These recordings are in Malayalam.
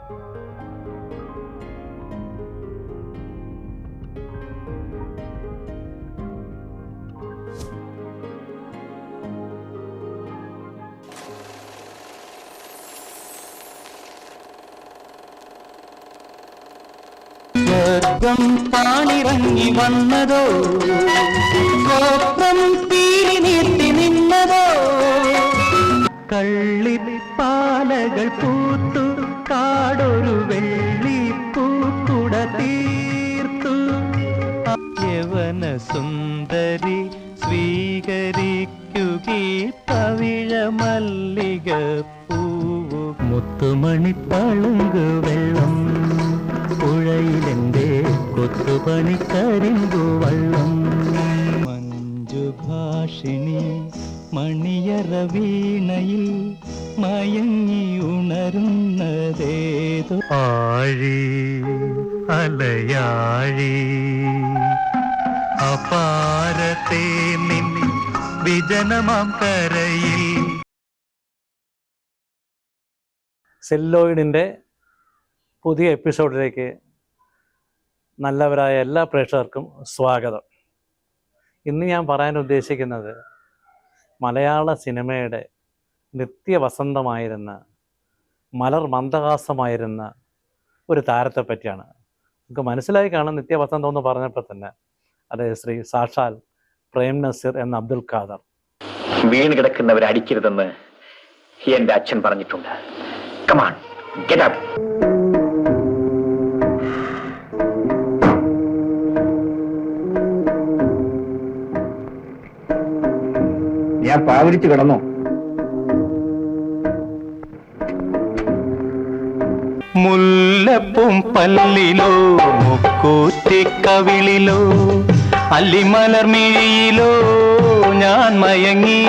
സ്വർഗം താണിറങ്ങി വന്നതോ, സ്വപ്നം തീരി നീട്ടി നിന്നതോ, കള്ളിപ്പാലകൾ പൂത്തു കാടൊരു വെള്ളിപ്പൂക്കുട തീർത്തു. യവന സുന്ദരി സ്വീകരിക്കുകീ പവിഴ മല്ലിക പൂവു. മുത്തുമണിപ്പളുങ്ക് വെള്ളം പുഴയിലെന്റെ കൊത്തുപണിക്കരിമ്പു വള്ളം. മഞ്ജുഭാഷിണി മണിയറ വീണയിൽ മയങ്ങി ഉണരുന്നതേതോ ആഴി അലയാഴി അപാരത്തെ നിൻ വിജനമാം കരയിൽ. സെല്ലോയിഡിൻ്റെ പുതിയ എപ്പിസോഡിലേക്ക് നല്ലവരായ എല്ലാ പ്രേക്ഷകർക്കും സ്വാഗതം. ഇന്ന് ഞാൻ പറയാൻ ഉദ്ദേശിക്കുന്നത് മലയാള സിനിമയുടെ നിത്യവസന്തമായിരുന്ന, മലർ മന്ദഹാസമായിരുന്ന ഒരു താരത്തെ പറ്റിയാണ്. നമുക്ക് മനസ്സിലായി കാണും നിത്യവസന്തം എന്ന് പറഞ്ഞപ്പോൾ തന്നെ. അതെ, ശ്രീ സാക്ഷാൽ പ്രേം നസീർ എന്ന അബ്ദുൽ ഖാദർ. വീണ് കിടക്കുന്നവരെ അടിക്കരുതെന്ന് എന്റെ അച്ഛൻ പറഞ്ഞിട്ടുണ്ട്. Come on, get up. ഞാൻ പാവരിച്ചു കിടന്നോ? മുല്ലപ്പും പല്ലിലോ മുക്കൂറ്റിക്കവിളിലോ അല്ലിമലർമിഴിയിലോ ഞാൻ മയങ്ങി.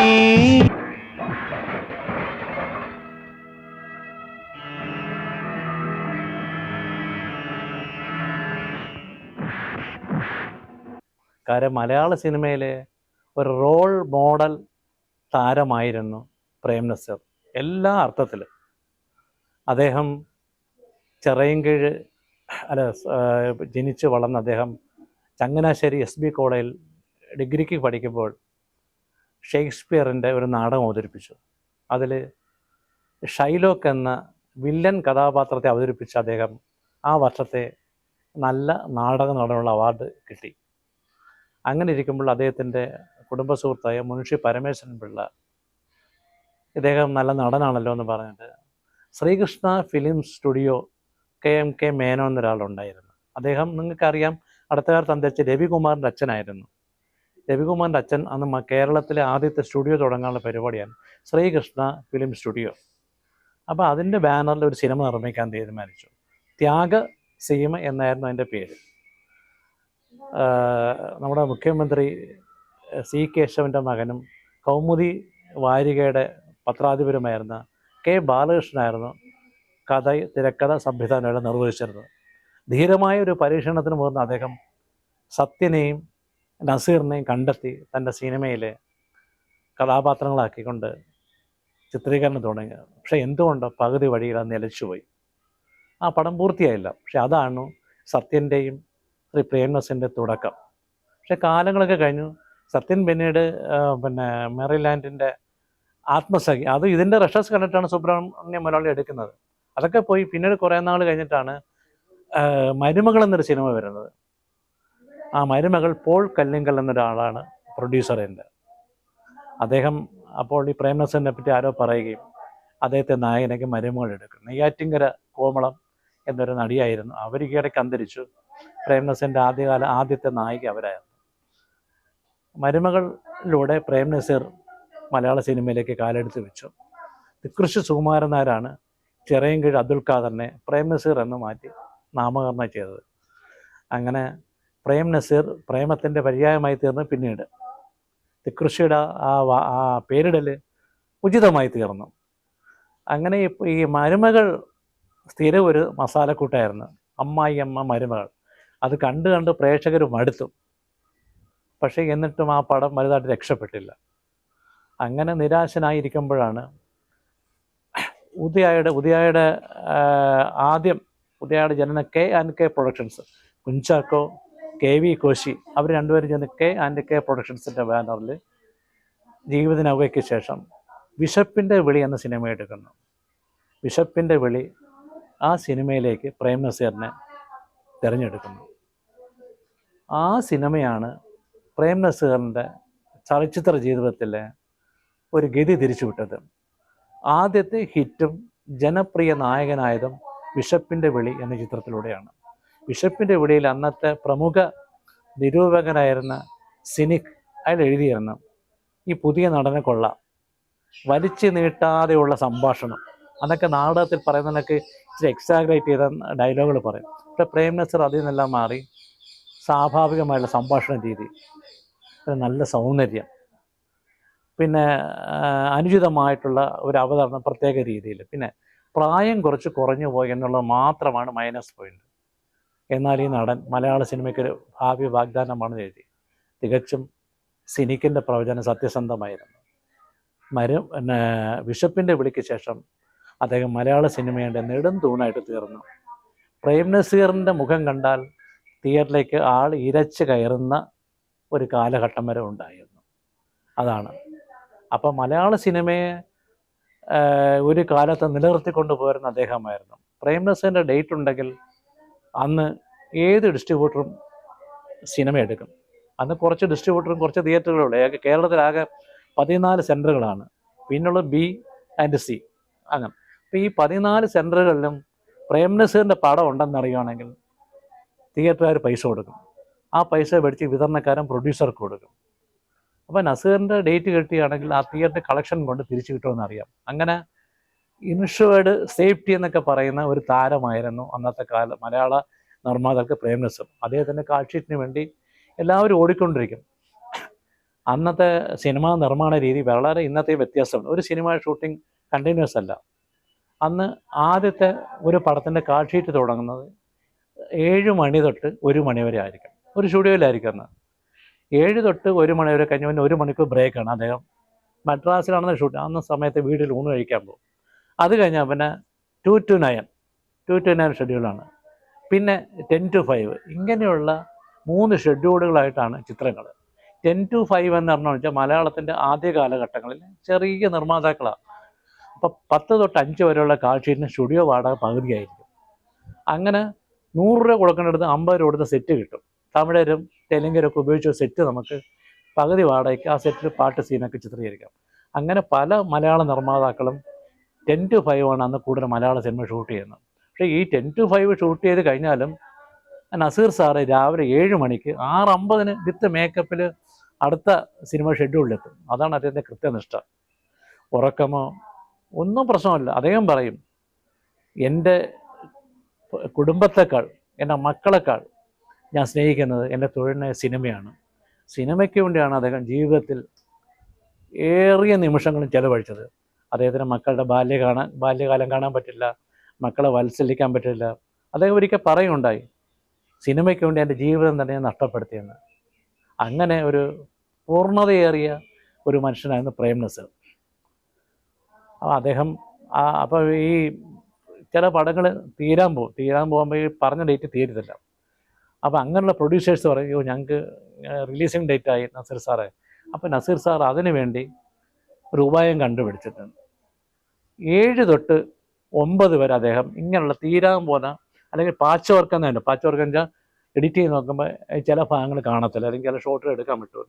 കാര്യം മലയാള സിനിമയിലെ ഒരു റോൾ മോഡൽ താരമായിരുന്നു പ്രേം നസീർ എല്ലാ അർത്ഥത്തിലും. അദ്ദേഹം ചിറയൻകീഴ് ജനിച്ച് വളർന്ന അദ്ദേഹം ചങ്ങനാശ്ശേരി SB കോളേജിൽ ഡിഗ്രിക്ക് പഠിക്കുമ്പോൾ ഷേക്സ്പിയറിൻ്റെ ഒരു നാടകം അവതരിപ്പിച്ചു. അതിൽ ഷൈലോക്ക് എന്ന വില്ലൻ കഥാപാത്രത്തെ അവതരിപ്പിച്ച അദ്ദേഹം ആ വർഷത്തെ നല്ല നാടക നടനുള്ള അവാർഡ് കിട്ടി. അങ്ങനെ ഇരിക്കുമ്പോൾ അദ്ദേഹത്തിൻ്റെ കുടുംബ സുഹൃത്തായ മുൻഷി പരമേശ്വരൻ പിള്ള ഇദ്ദേഹം നല്ല നടനാണല്ലോ എന്ന് പറഞ്ഞിട്ട് Sreekrishna film studio KMK Menon എന്നൊരാളുണ്ടായിരുന്നു. അദ്ദേഹം നിങ്ങൾക്കറിയാം അടുത്ത കാലത്ത് അന്തരിച്ച രവികുമാറിൻ്റെ അച്ഛനായിരുന്നു. രവികുമാറിൻ്റെ അച്ഛൻ അന്ന് കേരളത്തിലെ ആദ്യത്തെ സ്റ്റുഡിയോ തുടങ്ങാനുള്ള പരിപാടിയാണ് ശ്രീകൃഷ്ണ ഫിലിം സ്റ്റുഡിയോ. അപ്പോൾ അതിൻ്റെ ബാനറിൽ ഒരു സിനിമ നിർമ്മിക്കാൻ തീരുമാനിച്ചു. ത്യാഗ സീമ എന്നായിരുന്നു അതിൻ്റെ പേര്. നമ്മുടെ മുഖ്യമന്ത്രി C കേശവൻ്റെ മകനും കൗമുദി വാരികയുടെ പത്രാധിപരുമായിരുന്ന K ബാലകൃഷ്ണനായിരുന്നു തിരക്കഥ സംവിധാനങ്ങളെ നിർവഹിച്ചിരുന്നത്. ധീരമായ ഒരു പരീക്ഷണത്തിന് മുതിർന്ന അദ്ദേഹം സത്യനെയും നസീറിനെയും കണ്ടെത്തി തൻ്റെ സിനിമയിലെ കഥാപാത്രങ്ങളാക്കിക്കൊണ്ട് ചിത്രീകരണം തുടങ്ങി. പക്ഷേ എന്തുകൊണ്ടോ പകുതി വഴിയിൽ അത് നിലച്ചുപോയി. ആ പടം പൂർത്തിയായില്ല. പക്ഷെ അതാണ് സത്യൻ്റെയും ശ്രീ പ്രേം നസീറിൻ്റെ തുടക്കം. പക്ഷെ കാലങ്ങളൊക്കെ കഴിഞ്ഞു. സത്യൻ പിന്നീട് മെറിലാൻഡിൻ്റെ ആത്മസഖി, അത് ഇതിൻ്റെ റഷസ് കണ്ടിട്ടാണ് സുബ്രഹ്മണ്യ മുരളി എടുക്കുന്നത്. അതൊക്കെ പോയി പിന്നീട് കുറേ നാൾ കഴിഞ്ഞിട്ടാണ് മരുമകൾ എന്നൊരു സിനിമ വരുന്നത്. ആ മരുമകൾ പോൾ കല്ലിങ്കൽ എന്നൊരാളാണ് പ്രൊഡ്യൂസറിൻ്റെ. അദ്ദേഹം അപ്പോൾ ഈ പ്രേം നസീറിനെ പറ്റി ആരോ പറയുകയും അദ്ദേഹത്തെ നായകനൊക്കെ മരുമകൾ എടുക്കും. നെയ്യാറ്റിങ്കര കോമളം എന്നൊരു നടിയായിരുന്നു. അവർ ഈയിടയ്ക്ക് അന്തരിച്ചു. പ്രേം നസീറിൻ്റെ ആദ്യത്തെ നായിക അവരായിരുന്നു. മരുമകളിലൂടെ പ്രേം നസീർ മലയാള സിനിമയിലേക്ക് കാലെടുത്ത് വെച്ചു. തിക്കൃഷി സുകുമാരൻ നായരാണ് ചിറയൻകീഴ് അബ്ദുൽ ഖാദറിനെ പ്രേം നസീർ എന്ന് മാറ്റി നാമകരണം ചെയ്തത്. അങ്ങനെ പ്രേം നസീർ പ്രേമത്തിൻ്റെ പര്യായമായി തീർന്ന് പിന്നീട് തിക്കൃഷിയുടെ ആ പേരിടൽ ഉചിതമായി തീർന്നു. അങ്ങനെ ഈ മരുമകൾ സ്ഥിരം ഒരു മസാലക്കൂട്ടായിരുന്നു. അമ്മായിയമ്മ മരുമകൾ. അത് കണ്ട് പ്രേക്ഷകർ മടുത്തു. പക്ഷേ എന്നിട്ടും ആ പടം വലുതായിട്ട് രക്ഷപ്പെട്ടില്ല. അങ്ങനെ നിരാശനായിരിക്കുമ്പോഴാണ് ഉദയായുടെ ആദ്യം ഉദയായുടെ ജനന K&K productions, Kunchacko, KV Koshy, അവർ രണ്ടുപേരും ചേർന്ന് K&K പ്രൊഡക്ഷൻസിൻ്റെ ബാനറിൽ ജീവിതനൗകയ്ക്ക് ശേഷം വിശപ്പിൻ്റെ വിളി എന്ന സിനിമ എടുക്കുന്നു. വിശപ്പിൻ്റെ വിളി, ആ സിനിമയിലേക്ക് പ്രേം നസീറിനെ തിരഞ്ഞെടുക്കുന്നു. ആ സിനിമയാണ് പ്രേം നസീറിൻ്റെ ചലച്ചിത്ര ജീവിതത്തിലെ ഒരു ഗതി തിരിച്ചുവിട്ടത്. ആദ്യത്തെ ഹിറ്റും ജനപ്രിയ നായകനായതും വിശപ്പിൻ്റെ വിളി എന്ന ചിത്രത്തിലൂടെയാണ്. വിശപ്പിൻ്റെ വിളിയിൽ അന്നത്തെ പ്രമുഖ നിരൂപകനായിരുന്ന സിനിക് അയാൾ എഴുതിയിരുന്നു, ഈ പുതിയ നടനെ കൊള്ളാം, വലിച്ചു നീട്ടാതെയുള്ള സംഭാഷണം, അതൊക്കെ നാടകത്തിൽ പറയുന്നതിനൊക്കെ ഇച്ചിരി എക്സാഗ്രേറ്റ് ചെയ്ത ഡയലോഗുകൾ പറയും. പക്ഷേ പ്രേം നസീർ അതിൽ നിന്നെല്ലാം മാറി സ്വാഭാവികമായുള്ള സംഭാഷണ രീതി, നല്ല സൗന്ദര്യം, പിന്നെ അനുചിതമായിട്ടുള്ള ഒരു അവതരണം പ്രത്യേക രീതിയിൽ, പിന്നെ പ്രായം കുറച്ച് കുറഞ്ഞു പോയി എന്നുള്ളത് മാത്രമാണ് മൈനസ് പോയിന്റ്. എന്നാൽ ഈ നടൻ മലയാള സിനിമയ്ക്കൊരു ഭാവി വാഗ്ദാനമാണെന്ന് എഴുതി. തികച്ചും സിനിക്കിൻ്റെ പ്രവചനം സത്യസന്ധമായിരുന്നു. വിശപ്പിൻ്റെ വിളിക്ക് ശേഷം അദ്ദേഹം മലയാള സിനിമയുടെ നെടും തൂണായിട്ട് തീർന്നു. പ്രേം നസീറിൻ്റെ മുഖം കണ്ടാൽ തിയേറ്ററിലേക്ക് ആൾ ഇരച്ച് കയറുന്ന ഒരു കാലഘട്ടം വരെ ഉണ്ടായിരുന്നു. അതാണ്. അപ്പോൾ മലയാള സിനിമയെ ഒരു കാലത്ത് നിലനിർത്തിക്കൊണ്ട് പോരുന്ന അദ്ദേഹമായിരുന്നു. പ്രേം നസീറിൻ്റെ ഡേറ്റ് ഉണ്ടെങ്കിൽ അന്ന് ഏത് ഡിസ്ട്രിബ്യൂട്ടറും സിനിമ എടുക്കും. അന്ന് കുറച്ച് ഡിസ്ട്രിബ്യൂട്ടറും കുറച്ച് തിയേറ്ററുകളുള്ളൂ. കേരളത്തിലാകെ 14 സെൻറ്ററുകളാണ്, പിന്നുള്ള B&C അങ്ങനെ. അപ്പോൾ ഈ 14 സെൻറ്ററുകളിലും പ്രേം നസീറിൻ്റെ പടം ഉണ്ടെന്നറിയുകയാണെങ്കിൽ തിയേറ്ററുകാർ പൈസ കൊടുക്കും. ആ പൈസ മേടിച്ച് വിതരണക്കാരൻ പ്രൊഡ്യൂസർക്ക് കൊടുക്കും. അപ്പോൾ നസീറിൻ്റെ ഡേറ്റ് കിട്ടുകയാണെങ്കിൽ ആ തിയേറ്റർ കളക്ഷൻ കൊണ്ട് തിരിച്ചു കിട്ടുമെന്ന് അറിയാം. അങ്ങനെ ഇൻഷുവേർഡ് സേഫ്റ്റി എന്നൊക്കെ പറയുന്ന ഒരു താരമായിരുന്നു അന്നത്തെ കാലം മലയാള നിർമ്മാതാക്കൾക്ക് പ്രേം നസീർ. അദ്ദേഹത്തിൻ്റെ കാഴ്ചീറ്റിന് വേണ്ടി എല്ലാവരും ഓടിക്കൊണ്ടിരിക്കും. അന്നത്തെ സിനിമാ നിർമ്മാണ രീതി വളരെ ഇന്നത്തെ വ്യത്യാസമുണ്ട്. ഒരു സിനിമ ഷൂട്ടിംഗ് കണ്ടിന്യൂസ് അല്ല. അന്ന് ആദ്യത്തെ ഒരു പടത്തിൻ്റെ കാഴ്ചീറ്റ് തുടങ്ങുന്നത് 7 മണി തൊട്ട് 1 മണി വരെ ആയിരിക്കും. ഒരു സ്റ്റുഡിയോയിലായിരിക്കും അന്ന്. 7 തൊട്ട് 1 മണി വരെ കഴിഞ്ഞ പിന്നെ 1 മണിക്കൂർ ബ്രേക്കാണ്. അദ്ദേഹം മദ്രാസിലാണെന്ന് ഷൂട്ട്, അന്ന സമയത്ത് വീട്ടിൽ ഊണ് കഴിക്കാൻ പോകും. അത് കഴിഞ്ഞാൽ പിന്നെ 2 to 9 ഷെഡ്യൂളാണ്. പിന്നെ 10 to 5 ഇങ്ങനെയുള്ള 3 ഷെഡ്യൂളുകളായിട്ടാണ് ചിത്രങ്ങൾ. 10 to 5 എന്ന് പറഞ്ഞു വെച്ചാൽ മലയാളത്തിൻ്റെ ആദ്യ കാലഘട്ടങ്ങളിൽ ചെറിയ നിർമ്മാതാക്കളാണ്. അപ്പോൾ 10 തൊട്ട് 5 വരെയുള്ള കാഴ്ചീറ്റിന് സ്റ്റുഡിയോ വാടക പകുതിയായിരിക്കും. അങ്ങനെ 100 രൂപ കൊടുക്കേണ്ടടുത്ത് 50 രൂപ കൊടുത്ത് സെറ്റ് കിട്ടും. തമിഴരും തെലുങ്കരൊക്കെ ഉപയോഗിച്ച സെറ്റ് നമുക്ക് പകുതി വാടകയ്ക്ക് ആ സെറ്റിൽ പാട്ട് സീനൊക്കെ ചിത്രീകരിക്കാം. അങ്ങനെ പല മലയാള നിർമ്മാതാക്കളും 10 to 5 ആണ് അന്ന് കൂടുതൽ മലയാള സിനിമ ഷൂട്ട് ചെയ്യുന്നത്. പക്ഷേ ഈ 10 to 5 ഷൂട്ട് ചെയ്ത് കഴിഞ്ഞാലും നസീർ സാറ് രാവിലെ 7 മണിക്ക് 6:50 വിത്ത് മേക്കപ്പിൽ അടുത്ത സിനിമ ഷെഡ്യൂളിലെത്തും. അതാണ് അദ്ദേഹത്തിൻ്റെ കൃത്യനിഷ്ഠ. ഉറക്കമോ ഒന്നും പ്രശ്നമല്ല. അദ്ദേഹം പറയും, എൻ്റെ കുടുംബത്തെക്കാൾ എൻ്റെ മക്കളെക്കാൾ ഞാൻ സ്നേഹിക്കുന്നത് എൻ്റെ തൊഴിലിനെ സിനിമയാണ്. സിനിമയ്ക്ക് വേണ്ടിയാണ് അദ്ദേഹം ജീവിതത്തിൽ ഏറിയ നിമിഷങ്ങളും ചെലവഴിച്ചത്. അദ്ദേഹത്തിന് മക്കളുടെ ബാല്യകാലം കാണാൻ പറ്റില്ല, മക്കളെ വത്സലിക്കാൻ പറ്റില്ല. അദ്ദേഹം ഒരിക്കൽ പറയുണ്ടായി, സിനിമയ്ക്ക് വേണ്ടി എൻ്റെ ജീവിതം തന്നെ നഷ്ടപ്പെടുത്തിയെന്ന്. അങ്ങനെ ഒരു പൂർണ്ണതയേറിയ ഒരു മനുഷ്യനായിരുന്നു പ്രേം നസീർ. അദ്ദേഹം അപ്പോൾ ഈ ചില പടങ്ങൾ തീരാൻ പോകുമ്പോൾ ഈ പറഞ്ഞ ഡേറ്റ് തീരത്തില്ല. അപ്പോൾ അങ്ങനെയുള്ള പ്രൊഡ്യൂസേഴ്സ് പറയും, അയ്യോ ഞങ്ങൾക്ക് റിലീസിങ് ഡേറ്റായി നസീർ സാറേ. അപ്പോൾ നസീർ സാർ അതിനു വേണ്ടി ഒരു ഉപായം കണ്ടുപിടിച്ചിട്ടുണ്ട്. 7 തൊട്ട് 9 വരെ അദ്ദേഹം ഇങ്ങനെയുള്ള തീരാൻ പോകുന്ന അല്ലെങ്കിൽ പാച്ച് വർക്ക് എന്നുണ്ട്. പാച്ച് വർക്ക് എന്ന് വെച്ചാൽ എഡിറ്റ് ചെയ്ത് നോക്കുമ്പോൾ ചില ഭാഗങ്ങൾ കാണത്തില്ല, അല്ലെങ്കിൽ ചില ഷോട്ടുകൾ എടുക്കാൻ പറ്റുമോ,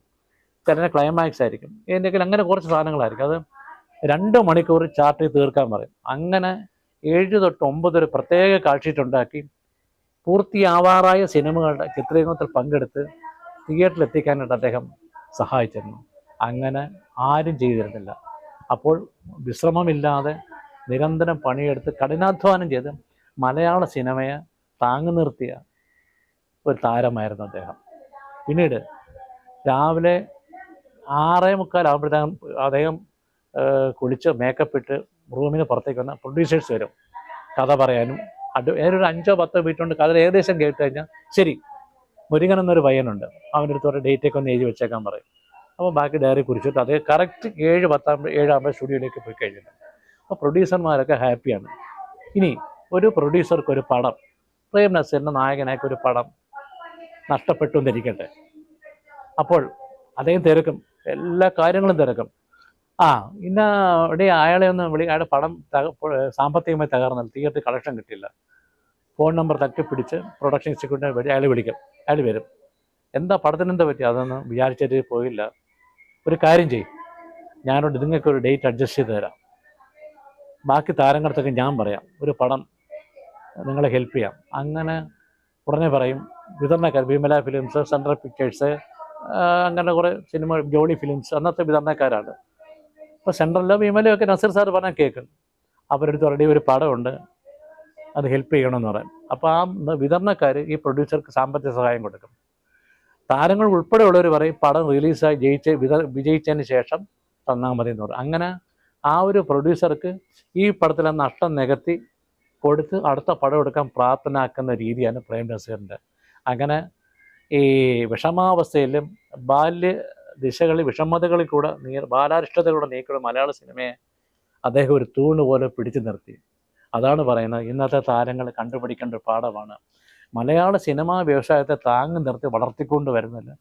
ചില ക്ലൈമാക്സ് ആയിരിക്കും, എന്തെങ്കിലും അങ്ങനെ കുറച്ച് സാധനങ്ങളായിരിക്കും. അത് 2 മണിക്കൂർ ചാർട്ട് ചെയ്ത് തീർക്കാൻ പറയും. അങ്ങനെ 7 തൊട്ട് 9 ഒരു പ്രത്യേക കാഴ്ചയിട്ടുണ്ടാക്കി പൂർത്തിയാവാറായ സിനിമകളുടെ ചിത്രീകരണത്തിൽ പങ്കെടുത്ത് തിയേറ്ററിൽ എത്തിക്കാനായിട്ട് അദ്ദേഹം സഹായിച്ചിരുന്നു. അങ്ങനെ ആരും ചെയ്തിരുന്നില്ല. അപ്പോൾ വിശ്രമമില്ലാതെ നിരന്തരം പണിയെടുത്ത് കഠിനാധ്വാനം ചെയ്ത് മലയാള സിനിമയെ താങ്ങി നിർത്തിയ ഒരു താരമായിരുന്നു അദ്ദേഹം. പിന്നീട് രാവിലെ 6:45 ആകുമ്പോഴത്തേക്കും അദ്ദേഹം കുളിച്ച് മേക്കപ്പ് ഇട്ട് റൂമിന് പുറത്തേക്ക് വന്ന പ്രൊഡ്യൂസേഴ്സ് വരും കഥ പറയാനും. ഏതൊരു 5-10 മിനിറ്റ് കഥ ഏകദേശം കേട്ട് കഴിഞ്ഞാൽ ശരി, മുരുകൻ എന്നൊരു പയ്യനുണ്ട്, അവൻ്റെ അടുത്തോടെ ഡേറ്റൊക്കെ ഒന്ന് എഴുതി വെച്ചേക്കാൻ പറയും. അപ്പോൾ ബാക്കി ഡയറി കുറിച്ചിട്ട് അതേ കറക്റ്റ് 7:10 7 ആകുമ്പോൾ സ്റ്റുഡിയോയിലേക്ക് പോയി കഴിഞ്ഞിട്ട് അപ്പോൾ പ്രൊഡ്യൂസർമാരൊക്കെ ഹാപ്പിയാണ്. ഇനി ഒരു പ്രൊഡ്യൂസർക്ക് ഒരു പടം, പ്രേം നസീറിൻ്റെ നായകനായിട്ട് ഒരു പടം നഷ്ടപ്പെട്ടു എന്നിരിക്കട്ടെ. അപ്പോൾ അദ്ദേഹം തിരക്കും, എല്ലാ കാര്യങ്ങളും തിരക്കും. ഇന്ന ഇവിടെ അയാളെ ഒന്ന് അയാളുടെ പടം സാമ്പത്തികമായി തകർന്നാൽ, തിയേറ്റർ കളക്ഷൻ കിട്ടില്ല, ഫോൺ നമ്പർ തട്ടിപ്പിടിച്ച് പ്രൊഡക്ഷൻ എക്സിക്യൂട്ടീവിനെ വഴി അയാൾ വിളിക്കും. അയാൾ വരും. എന്താ പടത്തിനെന്താ പറ്റി? അതൊന്നും വിചാരിച്ചിട്ട് പോയില്ല. ഒരു കാര്യം ചെയ്യും, ഞാനോട് നിങ്ങൾക്ക് ഒരു ഡേറ്റ് അഡ്ജസ്റ്റ് ചെയ്ത് തരാം, ബാക്കി താരങ്ങളടുത്തൊക്കെ ഞാൻ പറയാം, ഒരു പടം നിങ്ങളെ ഹെൽപ്പ് ചെയ്യാം. അങ്ങനെ ഉടനെ പറയും. വിതരണക്കാർ വിമല ഫിലിംസ്, സെൻട്രൽ പിക്ചേഴ്സ്, അങ്ങനെ കുറേ സിനിമ, ജോളി ഫിലിംസ് അന്നത്തെ വിതരണക്കാരാണ്. ഇപ്പോൾ സെൻട്രലിലോ വിമലയൊക്കെ നസീർ സാർ പറഞ്ഞാൽ കേൾക്കും. അവരെടുത്ത് ഓൾറെഡി ഒരു പടമുണ്ട്, അത് ഹെൽപ്പ് ചെയ്യണമെന്ന് പറയും. അപ്പോൾ ആ വിതരണക്കാർ ഈ പ്രൊഡ്യൂസർക്ക് സാമ്പത്തിക സഹായം കൊടുക്കും. താരങ്ങൾ ഉൾപ്പെടെയുള്ളവർ പറയും പടം റിലീസായി വിജയിച്ചതിന് ശേഷം തന്നാൽ മതി എന്ന് പറയും. അങ്ങനെ ആ ഒരു പ്രൊഡ്യൂസർക്ക് ഈ പടത്തിലെ നഷ്ടം നികത്തി കൊടുത്ത് അടുത്ത പടം എടുക്കാൻ പ്രാപ്തനാക്കുന്ന രീതിയാണ് പ്രേം നസീറിൻ്റെ. അങ്ങനെ ഈ വിഷമാവസ്ഥയിലും ദിശകളിൽ വിഷമതകളിൽ കൂടെ ബാലാരിഷ്ടതകളുടെ നീക്കിയുള്ള മലയാള സിനിമയെ അദ്ദേഹം ഒരു തൂണ് പോലെ പിടിച്ചു നിർത്തി. അതാണ് പറയുന്നത്, ഇന്നത്തെ താരങ്ങൾ കണ്ടുപിടിക്കേണ്ട ഒരു പാഠമാണ്. മലയാള സിനിമാ വ്യവസായത്തെ താങ്ങി നിർത്തി വളർത്തിക്കൊണ്ട് വരുന്നില്ല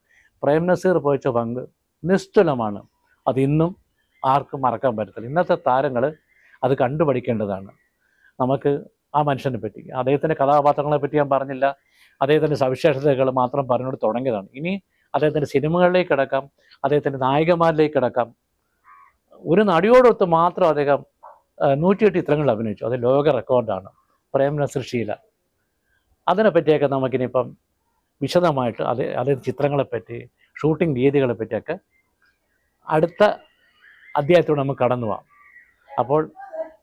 പ്രേം നസീർ വഹിച്ച പങ്ക് നിസ്തുലമാണ്. അതിന്നും ആർക്കും മറക്കാൻ പറ്റത്തില്ല. ഇന്നത്തെ താരങ്ങൾ അത് കണ്ടുപഠിക്കേണ്ടതാണ്. നമുക്ക് ആ മനുഷ്യനെ പറ്റി, അദ്ദേഹത്തിൻ്റെ കഥാപാത്രങ്ങളെ പറ്റി ഞാൻ പറഞ്ഞില്ല, അദ്ദേഹത്തിൻ്റെ സവിശേഷതകൾ മാത്രം പറഞ്ഞുകൊണ്ട് തുടങ്ങിയതാണ്. ഇനി അദ്ദേഹത്തിൻ്റെ സിനിമകളിലേക്ക് കിടക്കാം, അദ്ദേഹത്തിൻ്റെ നായികമാരിലേക്ക് കിടക്കാം. ഒരു നടിയോടൊത്ത് മാത്രം അദ്ദേഹം 108 ചിത്രങ്ങളിൽ അഭിനയിച്ചു. അത് ലോക റെക്കോർഡാണ്. പ്രേം നസീർ ഷീല. അതിനെപ്പറ്റിയൊക്കെ നമുക്കിനിയിപ്പം വിശദമായിട്ട് അതേ ചിത്രങ്ങളെപ്പറ്റി, ഷൂട്ടിംഗ് രീതികളെ പറ്റിയൊക്കെ അടുത്ത അധ്യായത്തോടെ നമുക്ക് കടന്നു പോകാം. അപ്പോൾ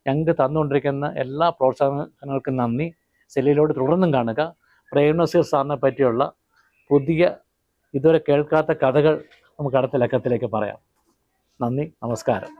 ഞങ്ങൾക്ക് തന്നുകൊണ്ടിരിക്കുന്ന എല്ലാ പ്രോത്സാഹനങ്ങൾക്കും നന്ദി. സെല്ലിലോട് തുടർന്നും കാണുക. പ്രേം നസീർ സാറിനെ പറ്റിയുള്ള പുതിയ ഇതുവരെ കേൾക്കാത്ത കഥകൾ നമുക്ക് അടുത്ത ലക്കത്തിലേക്ക് പറയാം. നന്ദി, നമസ്കാരം.